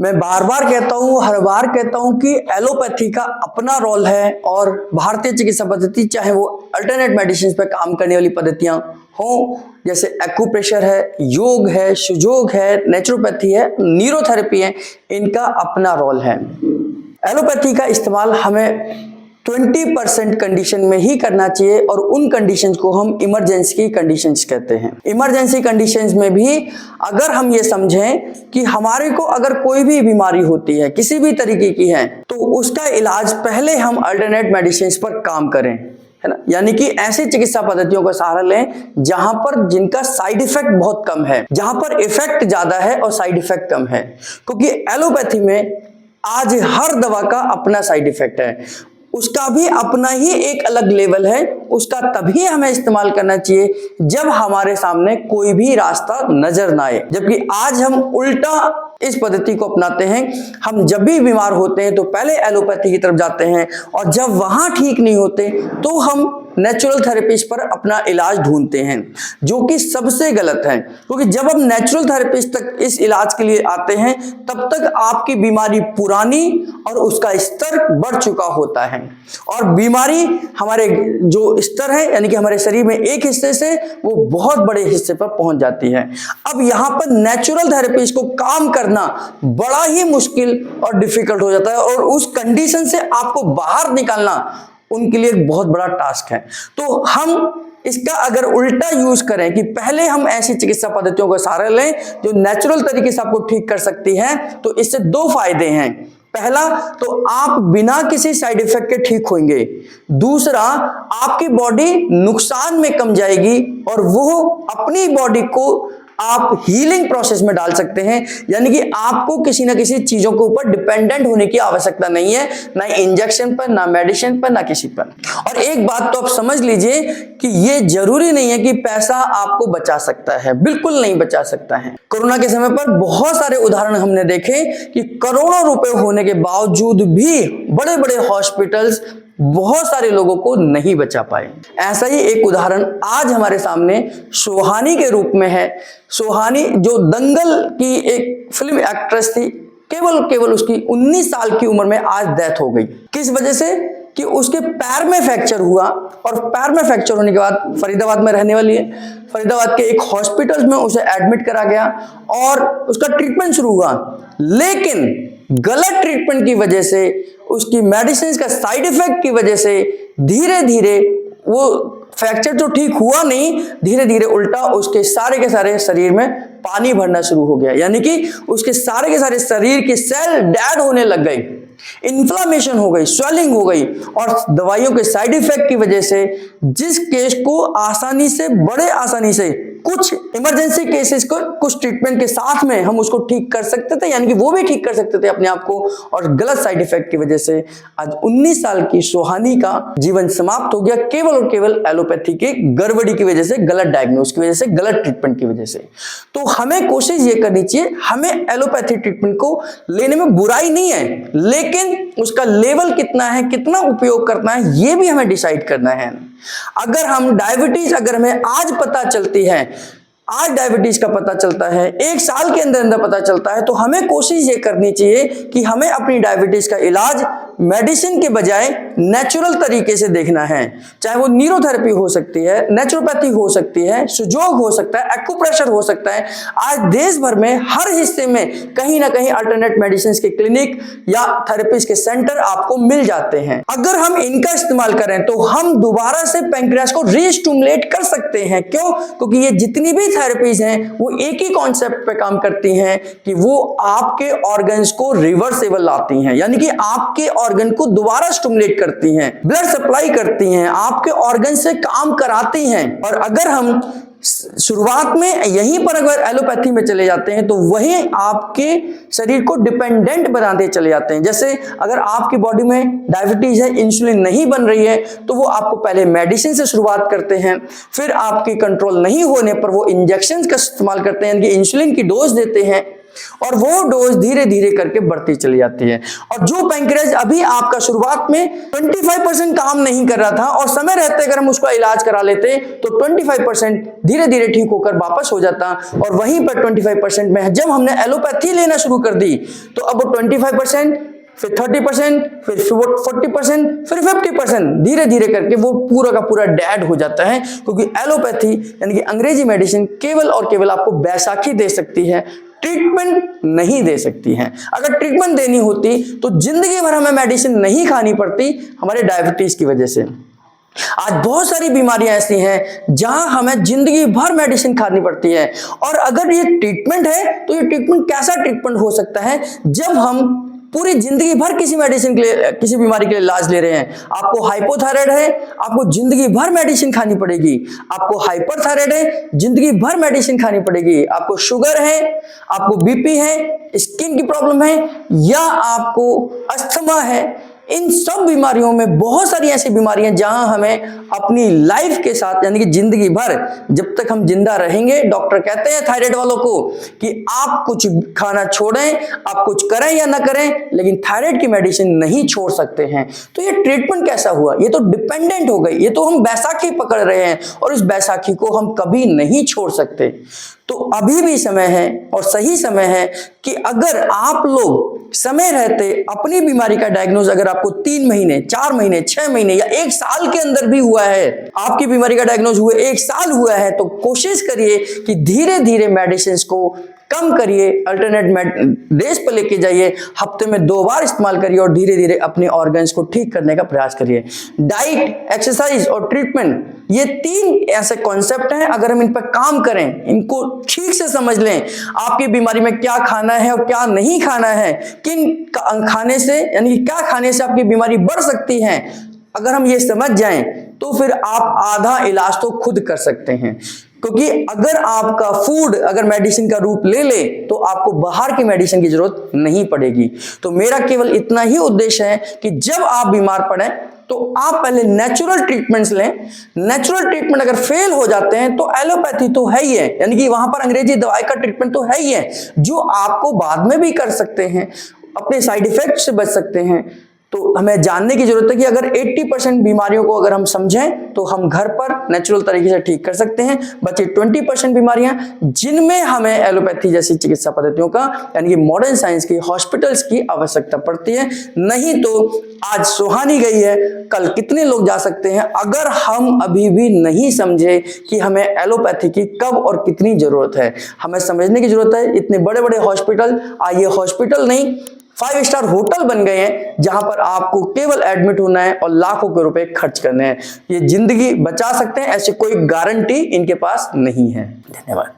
मैं बार बार कहता हूँ, हर बार कहता हूँ कि एलोपैथी का अपना रोल है और भारतीय चिकित्सा पद्धति, चाहे वो अल्टरनेट मेडिसिन पे काम करने वाली पद्धतियां हों, जैसे एक्यूप्रेशर है, योग है, सुजोग है, नेचुरोपैथी है, न्यूरोथेरेपी है, इनका अपना रोल है। एलोपैथी का इस्तेमाल हमें 20% कंडीशन में ही करना चाहिए और उन कंडीशंस को हम इमरजेंसी कंडीशंस कहते हैं। इमरजेंसी कंडीशंस में भी अगर हम ये समझें कि हमारे को अगर कोई भी बीमारी होती है, किसी भी तरीके की है, तो उसका इलाज पहले हम अल्टरनेट मेडिसिन पर काम करें, है ना। यानी कि ऐसी चिकित्सा पद्धतियों का सहारा लें जहां पर जिनका साइड इफेक्ट बहुत कम है, जहां पर इफेक्ट ज्यादा है और साइड इफेक्ट कम है। क्योंकि एलोपैथी में आज हर दवा का अपना साइड इफेक्ट है, उसका भी अपना ही एक अलग लेवल है। उसका तभी हमें इस्तेमाल करना चाहिए जब हमारे सामने कोई भी रास्ता नजर ना आए। जबकि आज हम उल्टा इस पद्धति को अपनाते हैं। हम जब भी बीमार होते हैं तो पहले एलोपैथी की तरफ जाते हैं और जब वहां ठीक नहीं होते तो हम नेचुरल थेरेपीज पर अपना इलाज ढूंढते हैं, जो कि सबसे गलत है। क्योंकि जब हम नेचुरल थेरेपीज तक इस इलाज के लिए आते हैं तब तक आपकी बीमारी पुरानी और उसका स्तर बढ़ चुका होता है और बीमारी हमारे जो स्तर है, यानी कि हमारे शरीर में एक हिस्से से वो बहुत बड़े हिस्से पर पहुंच जाती है। अब यहां पर नेचुरल थेरेपीज को काम करना बड़ा ही मुश्किल और डिफिकल्ट हो जाता है और उस कंडीशन से आपको बाहर निकालना उनके लिए एक बहुत बड़ा टास्क है। तो हम इसका अगर उल्टा यूज करें कि पहले हम ऐसी चिकित्सा पद्धतियों का सहारा लें जो नेचुरल तरीके से आपको ठीक कर सकती है, तो इससे दो फायदे हैं। पहला तो आप बिना किसी साइड इफेक्ट के ठीक होंगे, दूसरा आपकी बॉडी नुकसान में कम जाएगी और वो अपनी बॉडी को आप हीलिंग प्रोसेस में डाल सकते हैं। यानी कि आपको किसी ना किसी चीजों के ऊपर डिपेंडेंट होने की आवश्यकता नहीं है, ना इंजेक्शन पर, ना मेडिसिन पर, ना किसी पर। और एक बात तो आप समझ लीजिए कि ये जरूरी नहीं है कि पैसा आपको बचा सकता है, बिल्कुल नहीं बचा सकता है। कोरोना के समय पर बहुत सारे उदाहरण हमने देखे कि करोड़ों रुपए होने के बावजूद भी बड़े बड़े हॉस्पिटल्स बहुत सारे लोगों को नहीं बचा पाए। ऐसा ही एक उदाहरण आज हमारे सामने सुहानी के रूप में है। सुहानी जो दंगल की एक फिल्म एक्ट्रेस थी, केवल उसकी 19 साल की उम्र में आज डेथ हो गई। किस वजह से? कि उसके पैर में फ्रैक्चर हुआ और पैर में फ्रैक्चर होने के बाद फरीदाबाद में रहने वाली है, फरीदाबाद के एक हॉस्पिटल में उसे एडमिट करा गया और उसका ट्रीटमेंट शुरू हुआ। लेकिन गलत ट्रीटमेंट की वजह से, उसकी मेडिसिन का साइड इफेक्ट की वजह से धीरे धीरे वो फ्रैक्चर तो ठीक हुआ नहीं, धीरे धीरे उल्टा उसके सारे के सारे शरीर में पानी भरना शुरू हो गया। यानी कि उसके सारे के सारे शरीर के सेल डेड होने लग गए, इन्फ्लामेशन हो गई, स्वेलिंग हो गई और दवाइयों के साइड इफेक्ट की वजह से जिस केस को आसानी से, बड़े आसानी से, कुछ इमरजेंसी केसेस को कुछ ट्रीटमेंट के साथ में हम उसको ठीक कर सकते थे, यानी कि वो भी ठीक कर सकते थे अपने आप को, और गलत साइड इफेक्ट की वजह से आज 19 साल की सुहानी का जीवन समाप्त हो गया, केवल और केवल एलोपैथी के गड़बड़ी की वजह से, गलत डायग्नोस की वजह से, गलत ट्रीटमेंट की वजह से। तो हमें कोशिश ये करनी चाहिए, हमें एलोपैथी ट्रीटमेंट को लेने में बुराई नहीं है, लेकिन उसका लेवल कितना है, कितना उपयोग करना है, ये भी हमें डिसाइड करना है। अगर हम डायबिटीज, अगर हमें आज पता चलती है, आज डायबिटीज का पता चलता है, 1 साल के अंदर अंदर पता चलता है, तो हमें कोशिश ये करनी चाहिए कि हमें अपनी डायबिटीज का इलाज मेडिसिन के बजाय नेचुरल तरीके से देखना है। चाहे वो न्यूरोथेरेपी हो सकती है, नेचुरोपैथी हो सकती है, सुजोग हो सकता है, एक्यूप्रेशर हो सकता है। आज देश भर में हर हिस्से में कहीं ना कहीं अल्टरनेट मेडिसिन के क्लिनिक या थेरेपीज के सेंटर आपको मिल जाते हैं। अगर हम इनका इस्तेमाल करें तो हम दोबारा से पैंक्रियास को रीस्टिमुलेट कर सकते हैं। क्यों? क्योंकि ये जितनी भी थेरेपीज हैं वो एक ही कॉन्सेप्ट पे काम करती हैं कि वो आपके ऑर्गन्स को रिवर्सेबल लाती हैं, यानी कि आपके ऑर्गन को दोबारा स्टिमुलेट करती हैं, ब्लड सप्लाई करती हैं, आपके ऑर्गन से काम कराती हैं। और अगर हम शुरुआत में यहीं पर अगर एलोपैथी में चले जाते हैं तो वही आपके शरीर को डिपेंडेंट बनाते चले जाते हैं। जैसे अगर आपकी बॉडी में डायबिटीज है, इंसुलिन नहीं बन रही है, तो वो आपको पहले मेडिसिन से शुरुआत करते हैं, फिर आपकी कंट्रोल नहीं होने पर वो इंजेक्शन का इस्तेमाल करते हैं, यानी कि इंसुलिन की डोज देते हैं, और वो डोज धीरे धीरे करके बढ़ती चली जाती है। और जो पैंक्रियाज अभी आपका शुरुआत में 25% काम नहीं कर रहा था और समय रहते अगर हम उसका इलाज करा लेते तो 25% धीरे धीरे ठीक होकर वापस हो जाता। और वहीं पर 25% में जब हमने एलोपैथी लेना शुरू कर दी तो अब वो 25%, फिर 30%, फिर 40%, फिर 50%, धीरे धीरे करके वो पूरा का पूरा डेड हो जाता है। क्योंकि एलोपैथी यानी कि अंग्रेजी मेडिसिन केवल और केवल आपको बैसाखी दे सकती है, ट्रीटमेंट नहीं दे सकती है। अगर ट्रीटमेंट देनी होती तो जिंदगी भर हमें मेडिसिन नहीं खानी पड़ती हमारे डायबिटीज की वजह से। आज बहुत सारी बीमारियां ऐसी हैं जहां हमें जिंदगी भर मेडिसिन खानी पड़ती है। और अगर ये ट्रीटमेंट है तो ये ट्रीटमेंट कैसा ट्रीटमेंट हो सकता है जब हम पूरी जिंदगी भर किसी मेडिसिन के लिए, किसी बीमारी के लिए इलाज ले रहे हैं। आपको हाइपोथायराइड है, आपको जिंदगी भर मेडिसिन खानी पड़ेगी। आपको हाइपरथायराइड है, जिंदगी भर मेडिसिन खानी पड़ेगी। आपको शुगर है, आपको बीपी है, स्किन की प्रॉब्लम है, या आपको अस्थमा है। इन सब बीमारियों में बहुत सारी ऐसी बीमारियां जहां हमें अपनी लाइफ के साथ यानी कि जिंदगी भर जब तक हम जिंदा रहेंगे, डॉक्टर कहते हैं थायराइड वालों को कि आप कुछ खाना छोड़ें, आप कुछ करें या ना करें, लेकिन थायराइड की मेडिसिन नहीं छोड़ सकते हैं। तो ये ट्रीटमेंट कैसा हुआ? ये तो डिपेंडेंट हो गई, ये तो हम बैसाखी पकड़ रहे हैं और इस बैसाखी को हम कभी नहीं छोड़ सकते। तो अभी भी समय है और सही समय है कि अगर आप लोग समय रहते अपनी बीमारी का डायग्नोज अगर आपको 3 महीने, 4 महीने, 6 महीने या 1 साल के अंदर भी हुआ है, आपकी बीमारी का डायग्नोज हुए 1 साल हुआ है, तो कोशिश करिए कि धीरे धीरे मेडिसिन को कम करिए, अल्टरनेट डेज पर लेके जाइए, हफ्ते में 2 बार इस्तेमाल करिए और धीरे धीरे अपने ऑर्गन्स को ठीक करने का प्रयास करिए। डाइट, एक्सरसाइज और ट्रीटमेंट, ये 3 ऐसे कॉन्सेप्ट हैं। अगर हम इन पर काम करें, इनको ठीक से समझ लें, आपकी बीमारी में क्या खाना है और क्या नहीं खाना है, किन खाने से यानी क्या खाने से आपकी बीमारी बढ़ सकती है, अगर हम ये समझ जाएं तो फिर आप आधा इलाज तो खुद कर सकते हैं। क्योंकि अगर आपका फूड अगर मेडिसिन का रूप ले ले तो आपको बाहर की मेडिसिन की जरूरत नहीं पड़ेगी। तो मेरा केवल इतना ही उद्देश्य है कि जब आप बीमार पड़े तो आप पहले नेचुरल ट्रीटमेंट्स लें। नेचुरल ट्रीटमेंट अगर फेल हो जाते हैं तो एलोपैथी तो है ही है, यानी कि वहां पर अंग्रेजी दवाई का ट्रीटमेंट तो है ही है, जो आपको बाद में भी कर सकते हैं, अपने साइड इफेक्ट से बच सकते हैं। तो हमें जानने की जरूरत है कि अगर 80% बीमारियों को अगर हम समझें तो हम घर पर नेचुरल तरीके से ठीक कर सकते हैं। बची 20% बीमारियां जिनमें हमें एलोपैथी जैसी चिकित्सा पद्धतियों का यानी कि मॉडर्न साइंस की, हॉस्पिटल्स की आवश्यकता पड़ती है। नहीं तो आज सुहानी गई है, कल कितने लोग जा सकते हैं अगर हम अभी भी नहीं समझे कि हमें एलोपैथी की कब और कितनी जरूरत है। हमें समझने की जरूरत है। इतने बड़े बड़े हॉस्पिटल, ये हॉस्पिटल नहीं 5 स्टार होटल बन गए हैं जहां पर आपको केवल एडमिट होना है और लाखों के रुपए खर्च करने हैं। ये जिंदगी बचा सकते हैं, ऐसी कोई गारंटी इनके पास नहीं है। धन्यवाद।